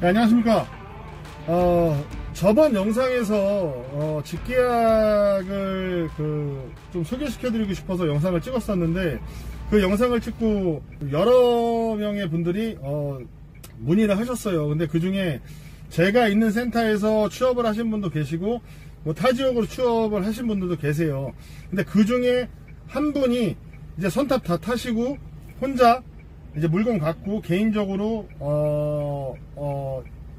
네, 안녕하십니까. 저번 영상에서 직계약을 좀 소개시켜드리고 싶어서 영상을 찍었었는데, 그 영상을 찍고 여러 명의 분들이 문의를 하셨어요. 근데 그 중에 제가 있는 센터에서 취업을 하신 분도 계시고, 뭐 타 지역으로 취업을 하신 분들도 계세요. 근데 그 중에 한 분이 이제 선탑 다 타시고 혼자 이제 물건 갖고 개인적으로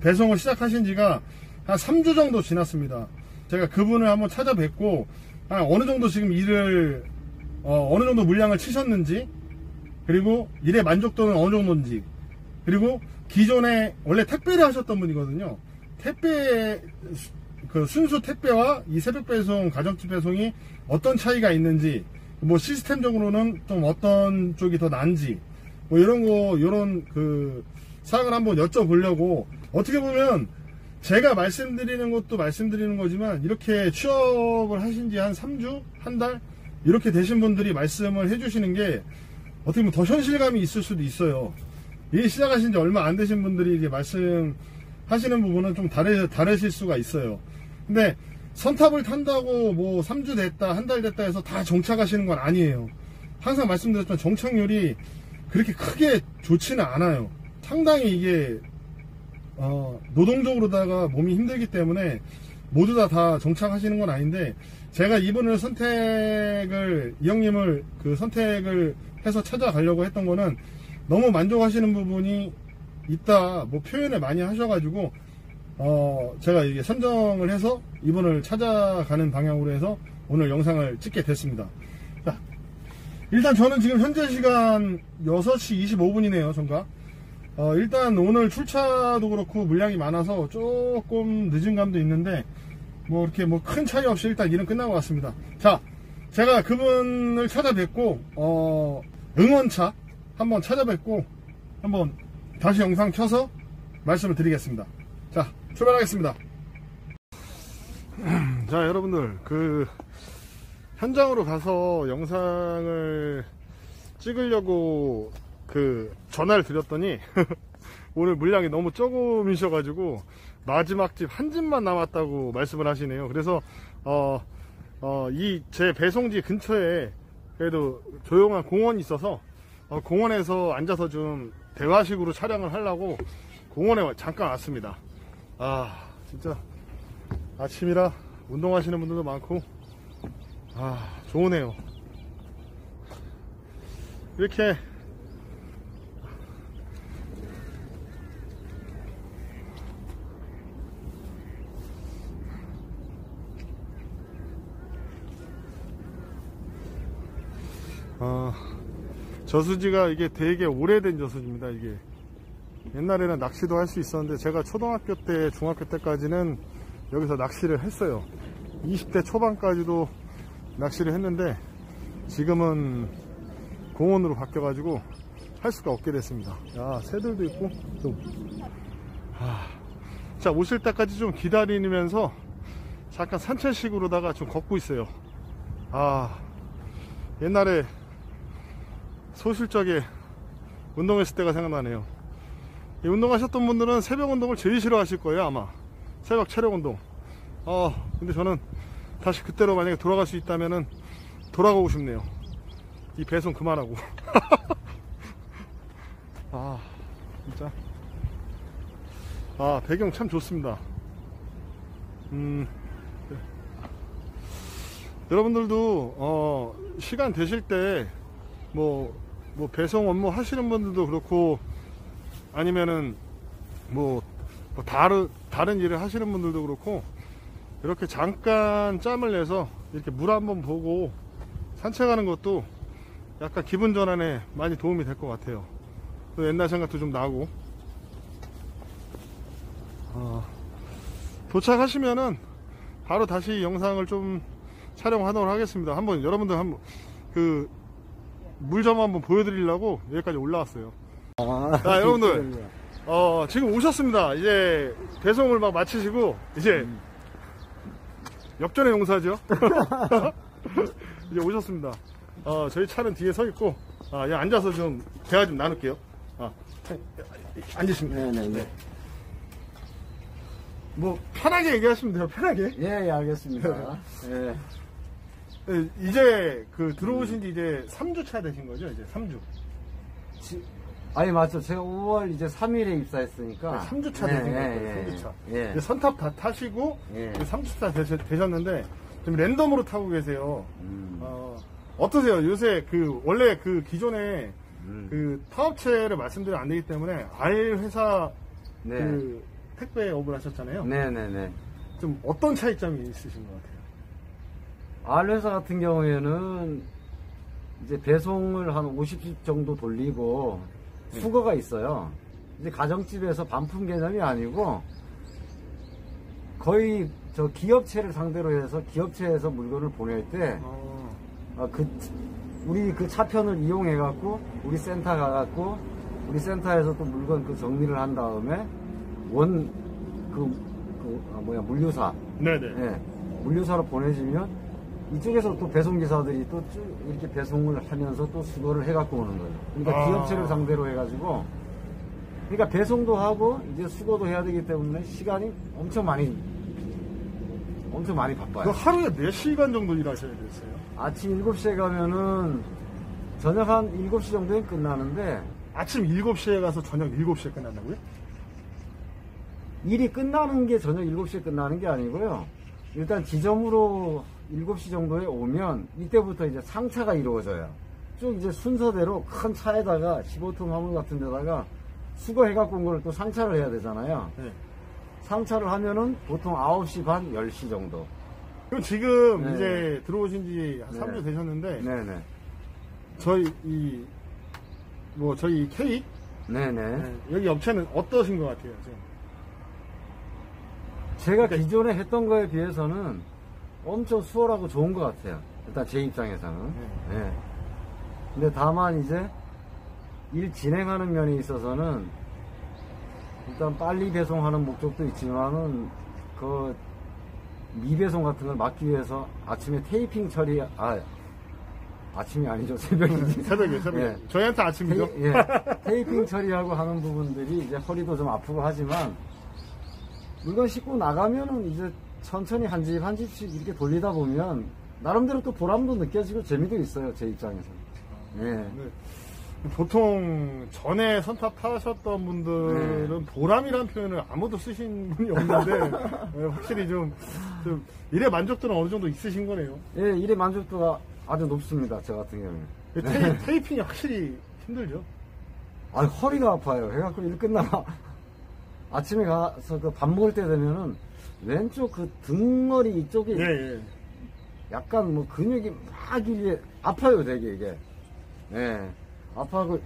배송을 시작하신 지가 한 3주 정도 지났습니다. 제가 그분을 한번 찾아뵙고 어느 정도 지금 일을 어느 정도 물량을 치셨는지, 그리고 일의 만족도는 어느 정도인지, 그리고 기존에 원래 택배를 하셨던 분이거든요. 택배 순수 택배와 이 새벽 배송, 가정집 배송이 어떤 차이가 있는지, 뭐 시스템적으로는 좀 어떤 쪽이 더 나은지, 뭐 이런 사항을 한번 여쭤보려고. 어떻게 보면 제가 말씀드리는 것도 말씀드리는 거지만, 이렇게 취업을 하신 지 한 3주? 한 달? 이렇게 되신 분들이 말씀을 해주시는 게 어떻게 보면 더 현실감이 있을 수도 있어요. 일 시작하신 지 얼마 안 되신 분들이 이제 말씀하시는 부분은 좀 다르실 수가 있어요. 근데 선탑을 탄다고 뭐 3주 됐다, 한 달 됐다 해서 다 정착하시는 건 아니에요. 항상 말씀드렸지만 정착률이 그렇게 크게 좋지는 않아요. 상당히 이게 노동적으로다가 몸이 힘들기 때문에 모두 다 정착하시는 건 아닌데, 제가 이분을 이 형님을 선택을 해서 찾아가려고 했던 거는, 너무 만족하시는 부분이 있다, 뭐 표현을 많이 하셔가지고 제가 이게 선정을 해서 이분을 찾아가는 방향으로 해서 오늘 영상을 찍게 됐습니다. 자, 일단 저는 지금 현재 시간 6시 25분이네요 정가. 일단 오늘 출차도 그렇고 물량이 많아서 조금 늦은 감도 있는데, 뭐 이렇게 뭐 큰 차이 없이 일단 일은 끝난 것 같습니다. 자, 제가 그분을 찾아뵙고 응원차 한번 찾아뵙고 한번 다시 영상 켜서 말씀을 드리겠습니다. 자, 출발하겠습니다. 자, 여러분들, 현장으로 가서 영상을 찍으려고 전화를 드렸더니 오늘 물량이 너무 조금이셔가지고 마지막 집 한 집만 남았다고 말씀을 하시네요. 그래서 이 제 배송지 근처에 그래도 조용한 공원이 있어서 공원에서 앉아서 좀 대화식으로 촬영을 하려고 공원에 잠깐 왔습니다. 진짜 아침이라 운동하시는 분들도 많고 좋으네요. 이렇게 저수지가 이게 되게 오래된 저수지입니다. 이게 옛날에는 낚시도 할 수 있었는데, 제가 초등학교 때, 중학교 때까지는 여기서 낚시를 했어요. 20대 초반까지도 낚시를 했는데, 지금은 공원으로 바뀌어가지고 할 수가 없게 됐습니다. 새들도 있고 자, 오실 때까지 좀 기다리면서 잠깐 산책식으로다가 좀 걷고 있어요. 옛날에 소실적에 운동했을 때가 생각나네요. 이 운동하셨던 분들은 새벽 운동을 제일 싫어하실 거예요, 아마. 새벽 체력 운동. 근데 저는 다시 그때로 만약에 돌아갈 수 있다면은 돌아가고 싶네요. 이 배송 그만하고. 진짜. 배경 참 좋습니다. 여러분들도 시간 되실 때 뭐 배송 업무 하시는 분들도 그렇고, 아니면은 다른 일을 하시는 분들도 그렇고, 이렇게 잠깐 짬을 내서 이렇게 물 한번 보고 산책하는 것도 약간 기분 전환에 많이 도움이 될 것 같아요. 또 옛날 생각도 좀 나고. 도착하시면은 바로 다시 영상을 좀 촬영하도록 하겠습니다. 여러분들 물 좀 한번 보여드리려고 여기까지 올라왔어요. 자, 여러분들, 지금 오셨습니다. 이제 배송을 막 마치시고, 이제 역전의 용사죠. 이제 오셨습니다. 저희 차는 뒤에 서 있고, 앉아서 좀 대화 좀 나눌게요. 앉으시면. 네네네. 뭐 편하게 얘기하시면 돼요. 편하게. 예, 예, 알겠습니다. 예. 네, 이제 그 들어오신 지 이제 3주 차 되신 거죠? 이제 3주. 아니, 맞죠. 제가 5월 이제 3일에 입사했으니까. 3주 차 되신 거예요. 3주 차. 예. 이제 선탑 다 타시고 예. 3주 차 되셨는데 지금 랜덤으로 타고 계세요. 어떠세요? 요새 그 원래 그 기존에 그 타업체를 말씀드리면 안 되기 때문에 R 회사 네. 그 택배업을 하셨잖아요. 네네네. 좀 어떤 차이점이 있으신 것 같아요? R 회사 같은 경우에는 이제 배송을 한 50씩 정도 돌리고 수거가 있어요. 이제 가정집에서 반품 개념이 아니고 거의 저 기업체를 상대로 해서 기업체에서 물건을 보낼 때 우리 그 차편을 이용해 갖고 우리 센터 가 갖고 우리 센터에서 또 물건 그 정리를 한 다음에 물류사. 네네. 예, 물류사로 보내주면 이쪽에서 또 배송기사들이 또 쭉 이렇게 배송을 하면서 또 수거를 해 갖고 오는 거예요. 그러니까 기업체를 상대로 해 가지고 그러니까 배송도 하고 이제 수거도 해야 되기 때문에 시간이 엄청 많이 바빠요. 그 하루에 몇 시간 정도 일하셔야 됐어요? 아침 7시에 가면은 저녁 한 7시 정도에 끝나는데 아침 7시에 가서 저녁 7시에 끝난다고요? 일이 끝나는 게 저녁 7시에 끝나는 게 아니고요. 일단 지점으로 7시 정도에 오면 이때부터 이제 상차가 이루어져요. 쭉 이제 순서대로 큰 차에다가 15톤 화물 같은 데다가 수거해갖고 온 걸 또 상차를 해야 되잖아요. 네. 상차를 하면은 보통 9시 반, 10시 정도. 그럼 지금 네. 이제 들어오신 지 한 네. 3주 되셨는데, 네네. 저희 K? 네네. 네, 여기 업체는 어떠신 것 같아요, 지금? 제가 기존에 했던 거에 비해서는 엄청 수월하고 좋은 것 같아요. 일단 제 입장에서는. 네. 근데 다만 이제 일 진행하는 면에 있어서는 일단 빨리 배송하는 목적도 있지만은 그 미배송 같은 걸 막기 위해서 아침에 테이핑 처리, 아침이 아니죠. 새벽이지. 새벽에. 예. 저희한테 아침이죠. 테이핑 처리하고 하는 부분들이 이제 허리도 좀 아프고 하지만 물건 싣고 나가면은 이제 천천히 한 집 한 집씩 이렇게 돌리다 보면 나름대로 또 보람도 느껴지고 재미도 있어요. 제 입장에서. 예. 네. 보통 전에 선탑 타셨던 분들은 보람이라는 표현을 아무도 쓰신 분이 없는데 네, 확실히 좀 일의 만족도는 어느 정도 있으신 거네요. 예, 일의 만족도가 아주 높습니다. 저 같은 경우는. 테이핑이 확실히 힘들죠. 허리가 아파요. 해갖고 일 끝나고 아침에 가서 그 밥 먹을 때 되면은 왼쪽 그 등머리 이쪽이 약간 뭐 근육이 막 이게 아파요, 되게 이게. 예. 아파하고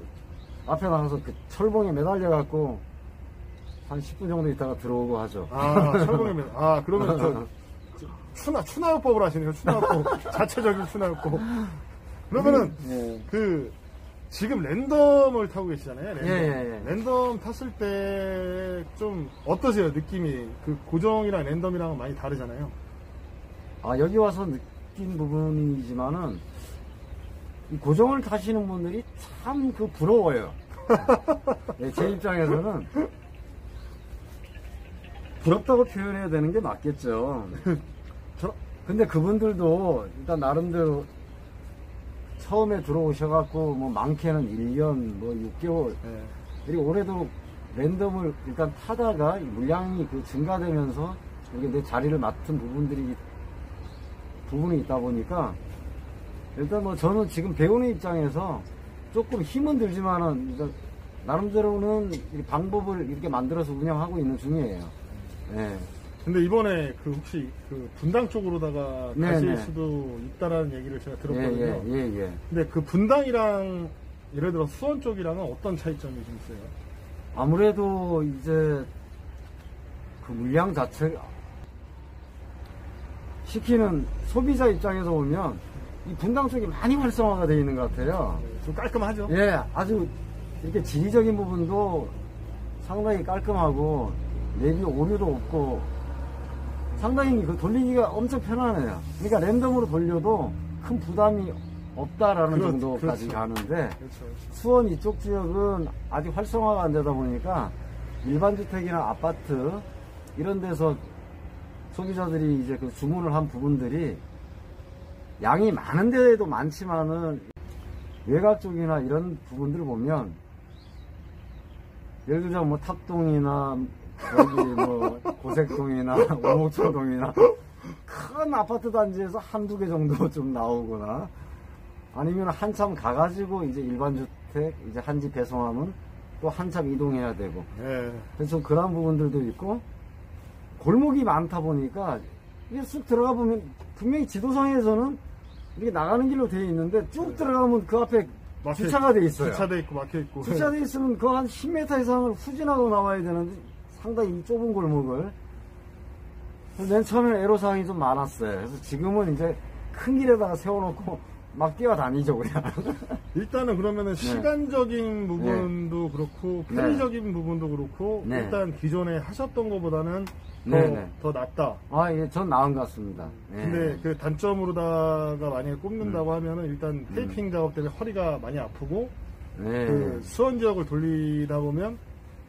앞에 나가서 그 철봉에 매달려갖고 한 10분 정도 있다가 들어오고 하죠. 철봉에 그러면 추나요법을 하시네요. 추나요법. 자체적인 추나요법. 그러면은 지금 랜덤을 타고 계시잖아요. 랜덤. 랜덤 탔을 때 좀 어떠세요? 느낌이 그 고정이랑 랜덤이랑은 많이 다르잖아요. 여기 와서 느낀 부분이지만은 이 고정을 타시는 분들이 참 부러워요. 네, 제 입장에서는 부럽다고 표현해야 되는 게 맞겠죠. 근데 그분들도 일단 나름대로 처음에 들어오셔갖고 뭐 많게는 1년, 뭐 6개월 그리고 올해도 랜덤을 일단 타다가 물량이 증가되면서 이게 내 자리를 맡은 부분이 있다 보니까 일단 뭐 저는 지금 배우는 입장에서 조금 힘은 들지만은 나름대로는 방법을 이렇게 만들어서 운영하고 있는 중이에요. 네. 근데 이번에 혹시 분당 쪽으로다가 가실 수도 있다라는 얘기를 제가 들었거든요. 근데 그 분당이랑 예를 들어 수원 쪽이랑은 어떤 차이점이 좀 있어요? 아무래도 이제 그 물량 자체 시키는 소비자 입장에서 보면 이 분당 쪽이 많이 활성화가 되어 있는 것 같아요. 좀 깔끔하죠? 예, 아주 이렇게 지리적인 부분도 상당히 깔끔하고 내비 오류도 없고 상당히 돌리기가 엄청 편하네요. 그러니까 랜덤으로 돌려도 큰 부담이 없다라는 정도까지 가는데 수원 이쪽 지역은 아직 활성화가 안 되다 보니까 일반 주택이나 아파트 이런 데서 소비자들이 이제 그 주문을 한 부분들이 양이 많은 데도 많지만은 외곽 쪽이나 이런 부분들을 보면 예를 들자면 뭐 탑동이나 여기 뭐 고색동이나 오목천동이나 큰 아파트 단지에서 한두 개 정도 좀 나오거나 아니면 한참 가가지고 이제 일반 주택 이제 한 집 배송하면 또 한참 이동해야 되고 예. 그래서 좀 그런 부분들도 있고 골목이 많다 보니까 이게 쑥 들어가 보면 분명히 지도상에서는 이렇게 나가는 길로 되어 있는데 쭉 들어가면 그 앞에 주차가 돼 있어요. 주차돼 있고 막혀 있고. 주차돼 있으면 그 한 10m 이상을 후진하고 나와야 되는데 상당히 이 좁은 골목을. 맨 처음에는 애로사항이 좀 많았어요. 그래서 지금은 이제 큰 길에다가 세워놓고 막 뛰어다니죠, 그냥. 일단은 그러면은 시간적인 부분도 그렇고 편의적인 부분도 그렇고 네. 일단 기존에 하셨던 것보다는 네. 더 낫다. 아, 예, 전 나은 것 같습니다. 예. 근데 그 단점으로다가 만약에 꼽는다고 하면은 일단 테이핑 작업 때문에 허리가 많이 아프고 네. 그 수원 지역을 돌리다 보면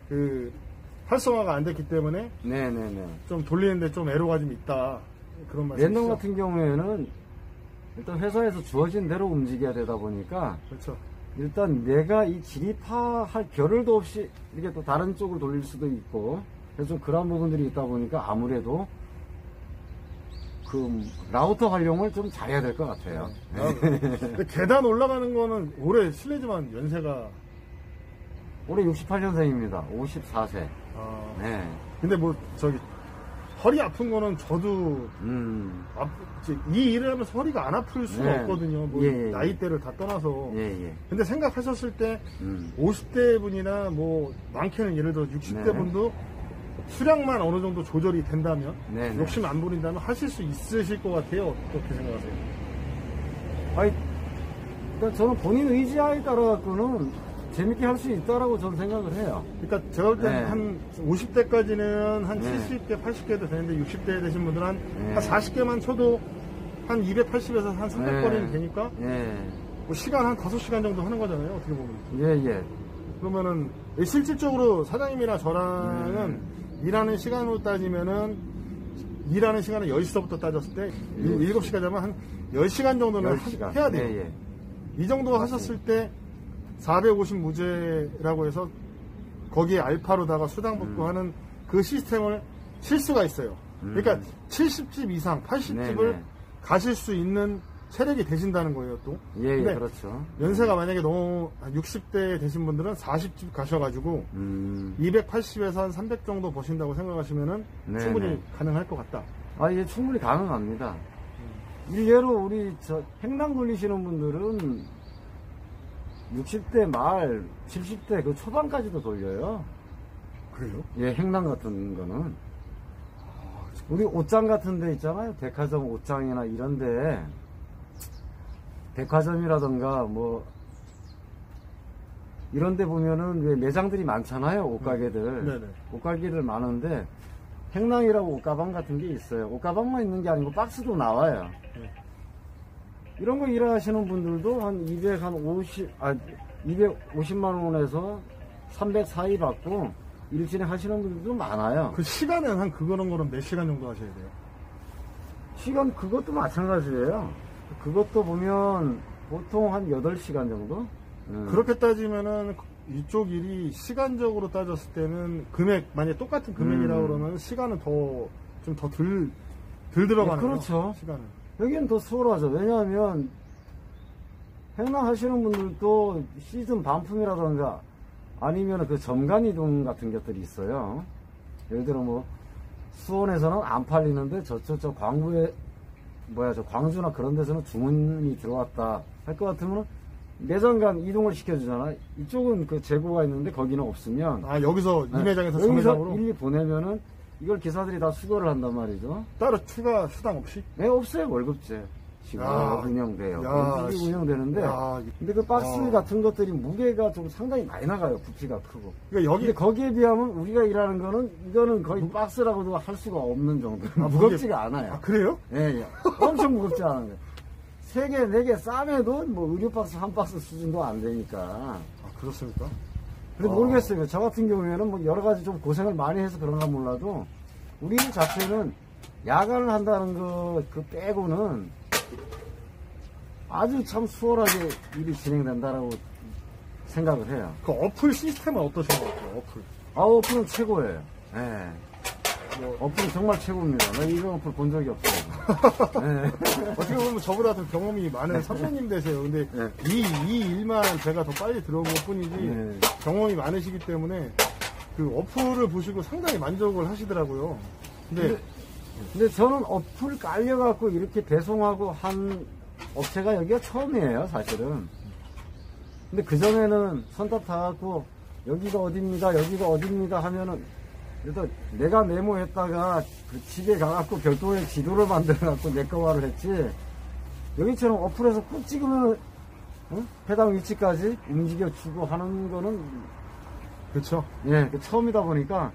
그 활성화가 안 됐기 때문에 네네네. 좀 돌리는데 좀 애로가 좀 있다. 그런 말씀이시죠? 랜덤 같은 경우에는 일단 회사에서 주어진 대로 움직여야 되다 보니까 그렇죠. 일단 내가 이 진입할 겨를도 없이 이렇게 또 다른 쪽으로 돌릴 수도 있고 그래서 좀 그런 부분들이 있다 보니까 아무래도 그 라우터 활용을 좀 잘해야 될 것 같아요. 근데 계단 올라가는 거는 올해 실례지만 연세가 올해 68년생입니다. 54세. 네. 근데 뭐 저기 허리 아픈 거는 저도 이 일을 하면서 허리가 안 아플 수가 네. 없거든요. 뭐 예. 나이대를 다 떠나서. 예. 근데 생각하셨을 때 50대 분이나 뭐 많게는 예를 들어 60대 네. 분도 수량만 어느 정도 조절이 된다면 네. 욕심 안 부린다면 하실 수 있으실 것 같아요. 어떻게 생각하세요? 아니, 그러니까 저는 본인 의지하에 따라 갖고는 재밌게 할 수 있다라고 저는 생각을 해요. 그러니까 제가 볼 때는 네. 한 50대까지는 한 네. 70개, 80개도 되는데 60대 되신 분들은 한 네. 40개만 쳐도 한 280에서 한 300거리는 네. 되니까 예. 뭐 시간 한 5시간 정도 하는 거잖아요. 어떻게 보면. 예. 그러면은 실질적으로 사장님이나 저랑은 일하는 시간으로 따지면은 일하는 시간은 10시서부터 따졌을 때 7시까지 하면 한 10시간 정도는 10시간. 해야 돼요. 예. 이 정도 하셨을 때 450 무제라고 해서 거기에 알파로다가 수당복도 하는 그 시스템을 칠 수가 있어요. 그러니까 70집 이상, 80집을 네네. 가실 수 있는 체력이 되신다는 거예요, 또. 예, 근데 그렇죠. 연세가 만약에 너무 60대 되신 분들은 40집 가셔가지고 280에서 한 300 정도 버신다고 생각하시면은 네네. 충분히 가능할 것 같다. 아, 예, 충분히 가능합니다. 일례로 우리 저 행랑 돌리시는 분들은 60대 말, 70대 그 초반까지도 돌려요. 그래요? 예, 행랑 같은 거는. 우리 옷장 같은 데 있잖아요. 백화점 옷장이나 이런 데. 백화점이라던가 뭐 이런 데 보면은 왜 매장들이 많잖아요. 옷가게들. 네네. 옷가게들 많은데 행랑이라고 옷가방 같은 게 있어요. 옷가방만 있는 게 아니고 박스도 나와요. 네. 이런 거 일하시는 분들도 한 250만 원에서 300 사이 받고 일 진행하시는 분들도 많아요. 그 시간은 한 그런 거는 몇 시간 정도 하셔야 돼요? 시간 그것도 마찬가지예요. 그것도 보면 보통 한 8시간 정도? 그렇게 따지면은 이쪽 일이 시간적으로 따졌을 때는 금액, 만약에 똑같은 금액이라고 그러면 시간은 좀 더 덜 들어가는 거죠. 그렇죠. 시간은. 여기는 더 수월하죠. 왜냐하면 행랑 하시는 분들도 시즌 반품이라던가 아니면 그 점간 이동 같은 것들이 있어요. 예를 들어 뭐 수원에서는 안 팔리는데 저 광주에 저 광주나 그런 데서는 주문이 들어왔다 할 것 같으면 매장 간 이동을 시켜주잖아. 이쪽은 그 재고가 있는데 거기는 없으면 아, 여기서 이 매장에서 저 여기서 매장으로 일일이 보내면은 이걸 기사들이 다 수거를 한단 말이죠. 따로 추가 수당 없이? 네, 없어요. 월급제. 지금 야, 운영돼요. 야, 월급이 운영되는데 야, 근데 그 박스 아. 같은 것들이 무게가 좀 상당히 많이 나가요. 부피가 크고. 그러니까 여기 근데 거기에 비하면 우리가 일하는 거는 이거는 거의 박스라고도 할 수가 없는 정도. 아, 무겁지가 않아요. 아, 그래요? 예. 엄청 무겁지 않은 거예요. 3개, 4개 싸매도 뭐 의류 박스 한 박스 수준도 안 되니까. 아, 그렇습니까? 근데 모르겠어요. 저 같은 경우에는 뭐 여러 가지 좀 고생을 많이 해서 그런가 몰라도 우리 일 자체는 야간을 한다는 거 그 빼고는 아주 참 수월하게 일이 진행된다라고 생각을 해요. 그 어플 시스템은 어떠신 것 같아요? 어플. 어플은 최고예요. 예. 어플은 정말 최고입니다. 나 이런 어플 본 적이 없어요. 예. 어떻게 보면 저보다 더 경험이 많은 선배님 되세요. 근데 네. 이 일만 제가 더 빨리 들어온 것 뿐이지 네. 경험이 많으시기 때문에 그 어플을 보시고 상당히 만족을 하시더라고요. 근데 저는 어플 깔려갖고 이렇게 배송하고 한 업체가 여기가 처음이에요, 사실은. 근데 그전에는 선탑 타갖고 여기가 어딥니다, 여기가 어딥니다 하면은 그래도 내가 메모했다가 그 집에 가갖고 별도의 지도를 만들어갖고 내 거화를 했지. 여기처럼 어플에서 꾹 찍으면 해당 위치까지 움직여주고 하는 거는 그렇죠. 예, 처음이다 보니까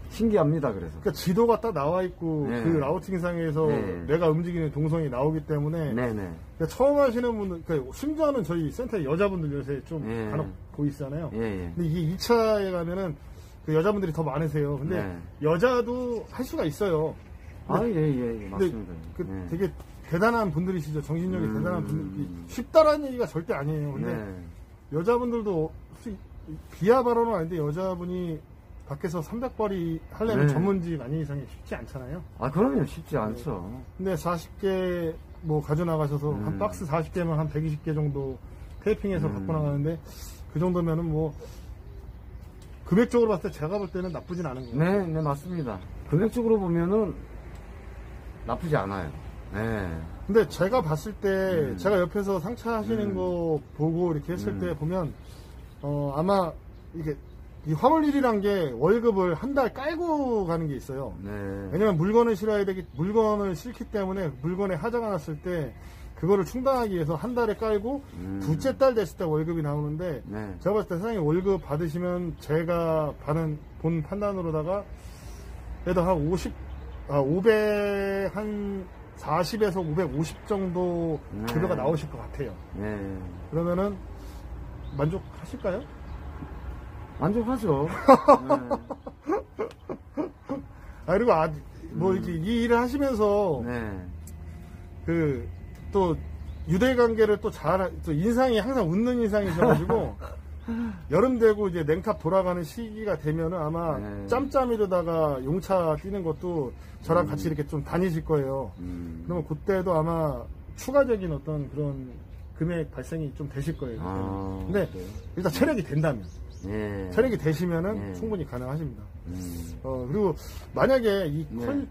신기합니다. 그래서 그러니까 지도가 딱 나와 있고 네. 그 라우팅상에서 네. 내가 움직이는 동선이 나오기 때문에 네네. 그러니까 처음 하시는 분들, 그러니까 심지어는 저희 센터에 여자분들 요새 좀 네. 간혹 보이시잖아요. 예. 근데 이게 2차에 가면은 그 여자분들이 더 많으세요. 근데 네. 여자도 할 수가 있어요. 예, 근데 맞습니다. 그 네. 되게 대단한 분들이시죠. 정신력이 대단한 분들. 쉽다라는 얘기가 절대 아니에요. 근데 네. 여자분들도 혹시 비하 발언은 아닌데 여자분이 밖에서 300발이 하려면 네. 전문직 아닌 이상이 쉽지 않잖아요. 아, 그러면 쉽지 않죠. 근데 40개 뭐 가져나가셔서 한 박스 40개면 한 120개 정도 테이핑해서 갖고 나가는데 그 정도면은 뭐 금액적으로 봤을 때 제가 볼 때는 나쁘진 않은 거예요. 네, 맞습니다. 금액적으로 보면은 나쁘지 않아요. 네. 근데 제가 봤을 때 제가 옆에서 상차하시는 거 보고 이렇게 했을 때 보면 아마 이게 이 화물일이란 게 월급을 한 달 깔고 가는 게 있어요. 네. 왜냐면 물건을 물건을 싣기 때문에 물건에 하자가 났을 때 그거를 충당하기 위해서 한 달에 깔고 둘째 달 됐을 때 월급이 나오는데 네. 제가 봤을 때 사장님 월급 받으시면 제가 본 판단으로다가 그래도 한 500, 한 40에서 550 정도 네. 급여가 나오실 것 같아요. 네. 그러면은 만족하실까요? 만족하죠. 그리고 이렇게 이 일을 하시면서 네. 그 또 유대 관계를 또 인상이 항상 웃는 인상이셔가지고 여름 되고 이제 냉탑 돌아가는 시기가 되면은 아마 네. 짬짬이로다가 용차 뛰는 것도 저랑 같이 이렇게 좀 다니실 거예요. 그러면 그때도 아마 추가적인 어떤 그런 금액 발생이 좀 되실 거예요. 근데 그래요? 일단 체력이 된다면. 네. 체력이 되시면은 네. 충분히 가능하십니다. 그리고 만약에 이 네.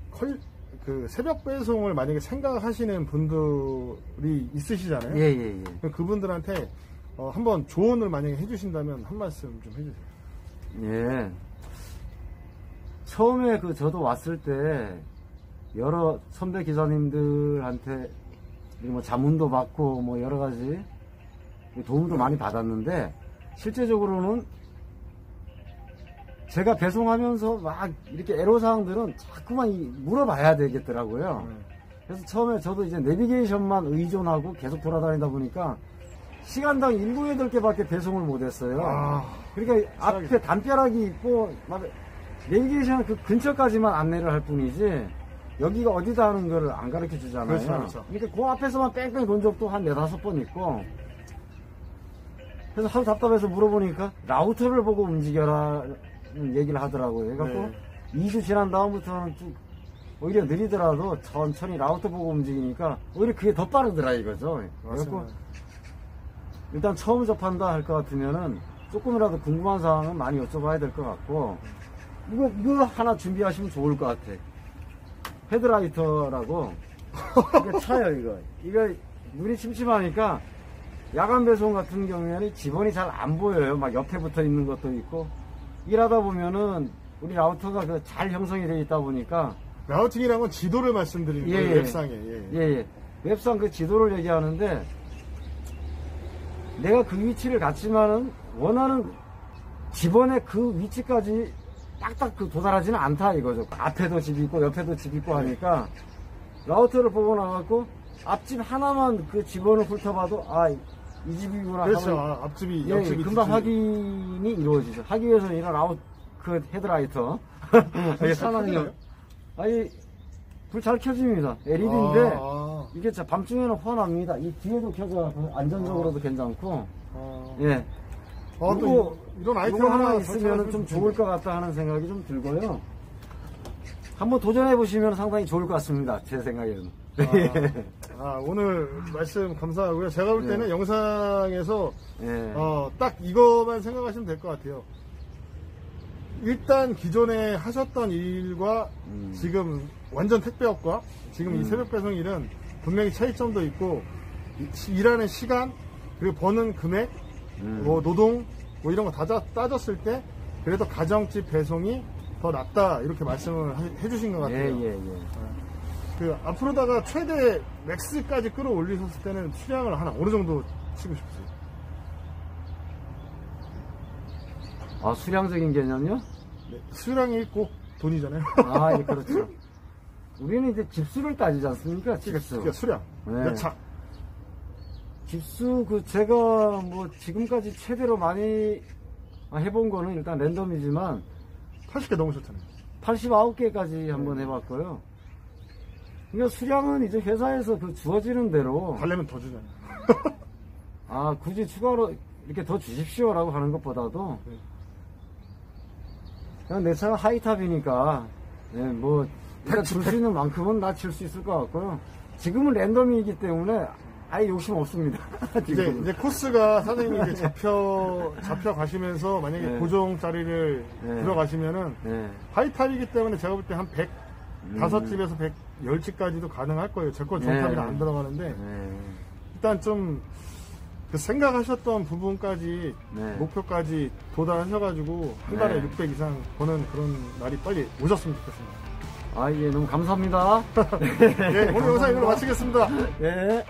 그 새벽 배송을 만약에 생각하시는 분들이 있으시잖아요. 예. 그럼 그분들한테 한번 조언을 만약에 해주신다면 한 말씀 좀 해주세요. 예. 처음에 저도 왔을 때 여러 선배 기사님들한테 뭐 자문도 받고 뭐 여러 가지 도움도 많이 받았는데 실제적으로는 제가 배송하면서 막 이렇게 애로사항들은 자꾸만 물어봐야 되겠더라고요. 그래서 처음에 저도 이제 내비게이션만 의존하고 계속 돌아다니다 보니까 시간당 7, 8개밖에 배송을 못했어요. 그러니까 앞에 담벼락이 있고 막 내비게이션 그 근처까지만 안내를 할 뿐이지 여기가 어디다 하는 거를 안 가르쳐 주잖아요. 그렇죠. 그러니까 그 앞에서만 뺑뺑 돈 적도 한 4, 5번 있고 그래서 하도 답답해서 물어보니까 라우터를 보고 움직여라 얘기를 하더라고요. 그래갖고 2주 지난 다음부터는 쭉 오히려 느리더라도 천천히 라우터 보고 움직이니까 오히려 그게 더 빠르더라 이거죠. 그래갖고 일단 처음 접한다 할 것 같으면은 조금이라도 궁금한 사항은 많이 여쭤봐야 될 것 같고 이거 하나 준비하시면 좋을 것 같아. 헤드라이터라고 이게 차요 이거 눈이 침침하니까 야간 배송 같은 경우에는 지번이 잘 안 보여요. 막 옆에 붙어 있는 것도 있고 일하다 보면은 우리 라우터가 잘 형성이 되어 있다 보니까 라우팅이란 건 지도를 말씀드리는 거예요. 웹상에. 예. 웹상 그 지도를 얘기하는데 내가 그 위치를 갔지만은 원하는 지번의 그 위치까지 딱딱 도달하지는 않다 이거죠. 앞에도 집 있고 옆에도 집 있고 하니까 라우터를 보고 나갖고 앞집 하나만 그 지번을 훑어봐도 이 집이구나. 그렇죠. 앞집이 옆집이 금방 뒷집이. 확인이 이루어지죠. 하기 위해서는 이런 그 헤드라이터. 사나요? 아니, 불 잘 켜집니다. LED인데, 아. 이게 밤중에는 환합니다. 이 뒤에도 켜져, 안전적으로도 괜찮고, 예. 또 이거, 이런 아이템 이거 하나 하나 있으면 좀 좋을 것 같다 하는 생각이 좀 들고요. 한번 도전해 보시면 상당히 좋을 것 같습니다. 제 생각에는. 오늘 말씀 감사하고요. 제가 볼 때는 네. 영상에서 예. 딱 이거만 생각하시면 될 것 같아요. 일단 기존에 하셨던 일과 지금 완전 택배업과 지금 이 새벽 배송 일은 분명히 차이점도 있고 일하는 시간 그리고 버는 금액 뭐 노동 뭐 이런 거 다 따졌을 때 그래도 가정집 배송이 더 낫다 이렇게 말씀을 해주신 것 같아요. 예. 그 앞으로다가 최대 맥스까지 끌어올리셨을 때는 수량을 하나 어느 정도 치고 싶으세요? 아, 수량적인 개념요? 네, 수량이 꼭 돈이잖아요. 예, 그렇죠. 우리는 이제 집수를 따지지 않습니까? 집수. 그러니까 수량 네. 몇 차? 집수, 제가 뭐 지금까지 최대로 많이 해본 거는 일단 랜덤이지만 80개 넘으셨잖아요. 89개까지 한번 해봤고요. 그러니까 수량은 이제 회사에서 그 주어지는 대로 달래면 더 주잖아요. 굳이 추가로 이렇게 더 주십시오라고 하는 것보다도 네. 그냥 내 차가 하이탑이니까 뭐 일단 줄 수 있는 만큼은 나 칠 수 있을 것 같고요. 지금은 랜덤이기 때문에 아예 욕심 없습니다. 이제 코스가 사장님이 이제 잡혀 가시면서 만약에 네. 고정 자리를 네. 들어가시면은 네. 하이탑이기 때문에 제가 볼 때 한 105집에서 110집까지도 가능할 거예요. 제 건 정탑이라 네. 안 들어가는데 일단 좀 그 생각하셨던 부분까지 네. 목표까지 도달하셔가지고 한 달에 네. 600 이상 버는 그런 날이 빨리 오셨으면 좋겠습니다. 예, 너무 감사합니다. 네, 오늘 영상 이걸로 마치겠습니다. 예.